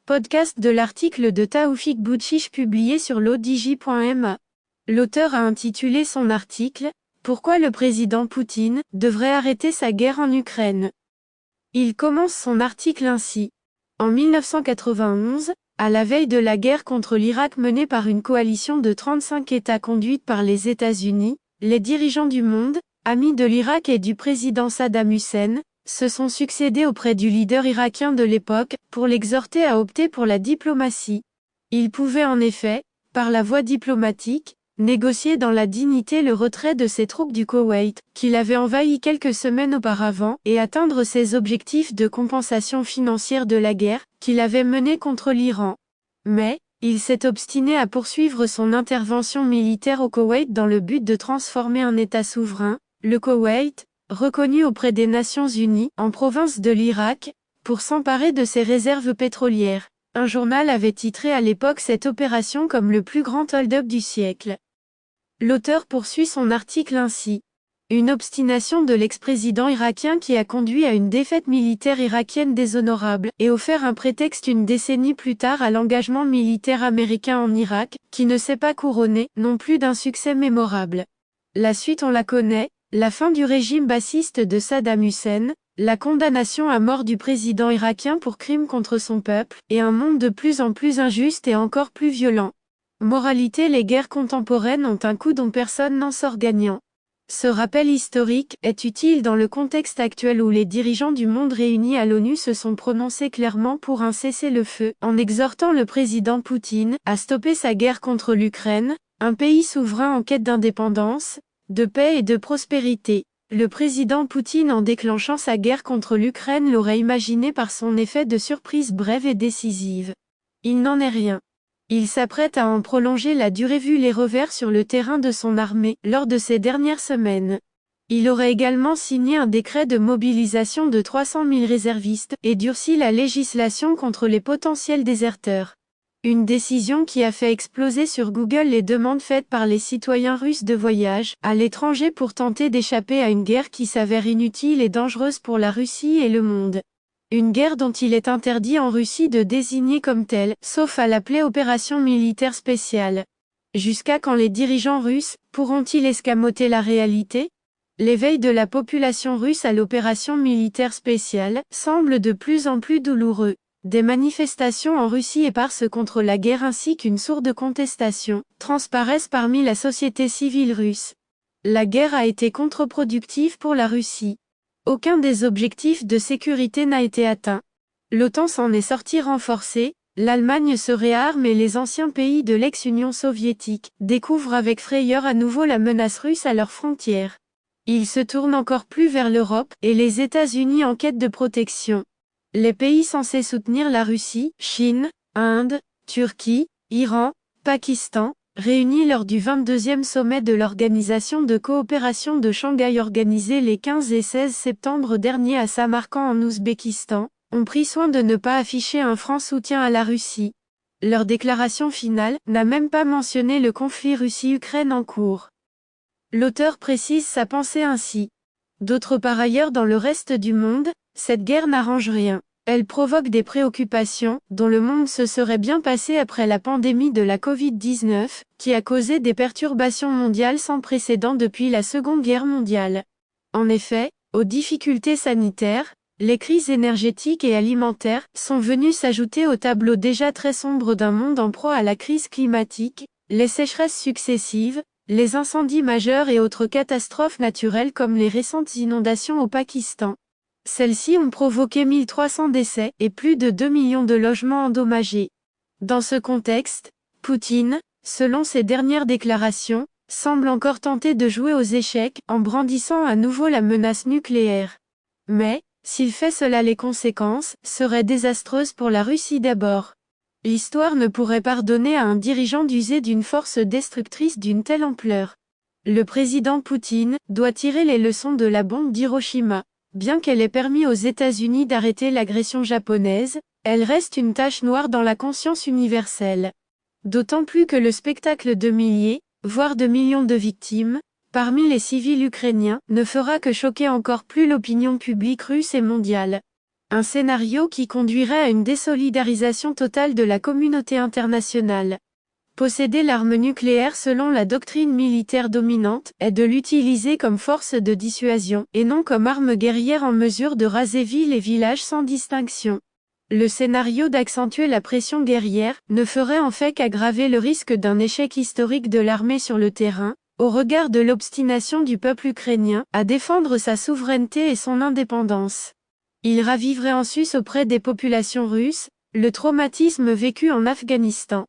Podcast de l'article de Taoufik Boutchiche publié sur l'odj.ma. L'auteur a intitulé son article « Pourquoi le président Poutine devrait arrêter sa guerre en Ukraine ». Il commence son article ainsi. En 1991, à la veille de la guerre contre l'Irak menée par une coalition de 35 États conduite par les États-Unis, les dirigeants du monde, amis de l'Irak et du président Saddam Hussein, se sont succédés auprès du leader irakien de l'époque, pour l'exhorter à opter pour la diplomatie. Il pouvait en effet, par la voie diplomatique, négocier dans la dignité le retrait de ses troupes du Koweït, qu'il avait envahi quelques semaines auparavant, et atteindre ses objectifs de compensation financière de la guerre, qu'il avait menée contre l'Iran. Mais, il s'est obstiné à poursuivre son intervention militaire au Koweït dans le but de transformer un État souverain, le Koweït, reconnu auprès des Nations Unies, en province de l'Irak, pour s'emparer de ses réserves pétrolières. Un journal avait titré à l'époque cette opération comme le plus grand hold-up du siècle. L'auteur poursuit son article ainsi. Une obstination de l'ex-président irakien qui a conduit à une défaite militaire irakienne déshonorable, et offert un prétexte une décennie plus tard à l'engagement militaire américain en Irak, qui ne s'est pas couronné, non plus d'un succès mémorable. La suite on la connaît. La fin du régime bassiste de Saddam Hussein, la condamnation à mort du président irakien pour crimes contre son peuple, et un monde de plus en plus injuste et encore plus violent. Moralité: les guerres contemporaines ont un coût dont personne n'en sort gagnant. Ce rappel historique est utile dans le contexte actuel où les dirigeants du monde réunis à l'ONU se sont prononcés clairement pour un cessez-le-feu, en exhortant le président Poutine à stopper sa guerre contre l'Ukraine, un pays souverain en quête d'indépendance, de paix et de prospérité. Le président Poutine, en déclenchant sa guerre contre l'Ukraine, l'aurait imaginé par son effet de surprise brève et décisive. Il n'en est rien. Il s'apprête à en prolonger la durée vu les revers sur le terrain de son armée, lors de ces dernières semaines. Il aurait également signé un décret de mobilisation de 300 000 réservistes, et durci la législation contre les potentiels déserteurs. Une décision qui a fait exploser sur Google les demandes faites par les citoyens russes de voyage à l'étranger pour tenter d'échapper à une guerre qui s'avère inutile et dangereuse pour la Russie et le monde. Une guerre dont il est interdit en Russie de désigner comme telle, sauf à l'appeler opération militaire spéciale. Jusqu'à quand les dirigeants russes pourront-ils escamoter la réalité ? L'éveil de la population russe à l'opération militaire spéciale semble de plus en plus douloureux. Des manifestations en Russie éparses contre la guerre ainsi qu'une sourde contestation transparaissent parmi la société civile russe. La guerre a été contre-productive pour la Russie. Aucun des objectifs de sécurité n'a été atteint. L'OTAN s'en est sortie renforcée, l'Allemagne se réarme et les anciens pays de l'ex-Union soviétique découvrent avec frayeur à nouveau la menace russe à leurs frontières. Ils se tournent encore plus vers l'Europe et les États-Unis en quête de protection. Les pays censés soutenir la Russie, Chine, Inde, Turquie, Iran, Pakistan, réunis lors du 22e sommet de l'Organisation de coopération de Shanghai organisé les 15 et 16 septembre dernier à Samarkand en Ouzbékistan, ont pris soin de ne pas afficher un franc soutien à la Russie. Leur déclaration finale n'a même pas mentionné le conflit Russie-Ukraine en cours. L'auteur précise sa pensée ainsi. D'autre part ailleurs dans le reste du monde, cette guerre n'arrange rien. Elle provoque des préoccupations, dont le monde se serait bien passé après la pandémie de la Covid-19, qui a causé des perturbations mondiales sans précédent depuis la Seconde Guerre mondiale. En effet, aux difficultés sanitaires, les crises énergétiques et alimentaires sont venues s'ajouter au tableau déjà très sombre d'un monde en proie à la crise climatique, les sécheresses successives, les incendies majeurs et autres catastrophes naturelles comme les récentes inondations au Pakistan. Celles-ci ont provoqué 1300 décès et plus de 2 millions de logements endommagés. Dans ce contexte, Poutine, selon ses dernières déclarations, semble encore tenter de jouer aux échecs en brandissant à nouveau la menace nucléaire. Mais, s'il fait cela, les conséquences seraient désastreuses pour la Russie d'abord. L'histoire ne pourrait pardonner à un dirigeant d'user d'une force destructrice d'une telle ampleur. Le président Poutine doit tirer les leçons de la bombe d'Hiroshima. Bien qu'elle ait permis aux États-Unis d'arrêter l'agression japonaise, elle reste une tache noire dans la conscience universelle. D'autant plus que le spectacle de milliers, voire de millions de victimes, parmi les civils ukrainiens, ne fera que choquer encore plus l'opinion publique russe et mondiale. Un scénario qui conduirait à une désolidarisation totale de la communauté internationale. Posséder l'arme nucléaire selon la doctrine militaire dominante est de l'utiliser comme force de dissuasion et non comme arme guerrière en mesure de raser villes et villages sans distinction. Le scénario d'accentuer la pression guerrière ne ferait en fait qu'aggraver le risque d'un échec historique de l'armée sur le terrain, au regard de l'obstination du peuple ukrainien à défendre sa souveraineté et son indépendance. Il raviverait en sus auprès des populations russes le traumatisme vécu en Afghanistan.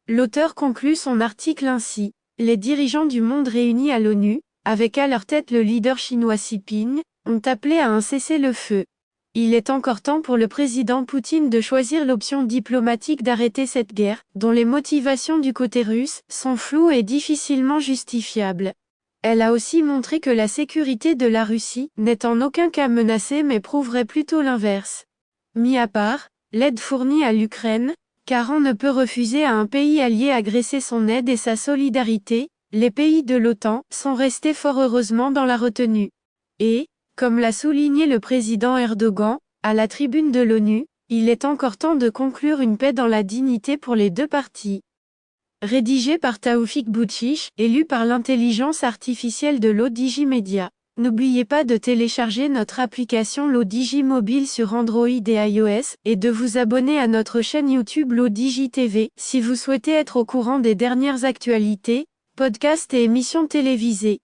L'auteur conclut son article ainsi. Les dirigeants du monde réunis à l'ONU, avec à leur tête le leader chinois Xi Jinping, ont appelé à un cessez-le-feu. Il est encore temps pour le président Poutine de choisir l'option diplomatique d'arrêter cette guerre, dont les motivations du côté russe sont floues et difficilement justifiables. Elle a aussi montré que la sécurité de la Russie n'est en aucun cas menacée mais prouverait plutôt l'inverse. Mis à part, l'aide fournie à l'Ukraine, car on ne peut refuser à un pays allié agresser son aide et sa solidarité, les pays de l'OTAN sont restés fort heureusement dans la retenue. Et, comme l'a souligné le président Erdogan, à la tribune de l'ONU, il est encore temps de conclure une paix dans la dignité pour les deux parties. Rédigé par Taoufik Boutchiche et lu par l'intelligence artificielle de l'ODJ Media. N'oubliez pas de télécharger notre application l'ODJ Mobile sur Android et iOS et de vous abonner à notre chaîne YouTube l'ODJ TV si vous souhaitez être au courant des dernières actualités, podcasts et émissions télévisées.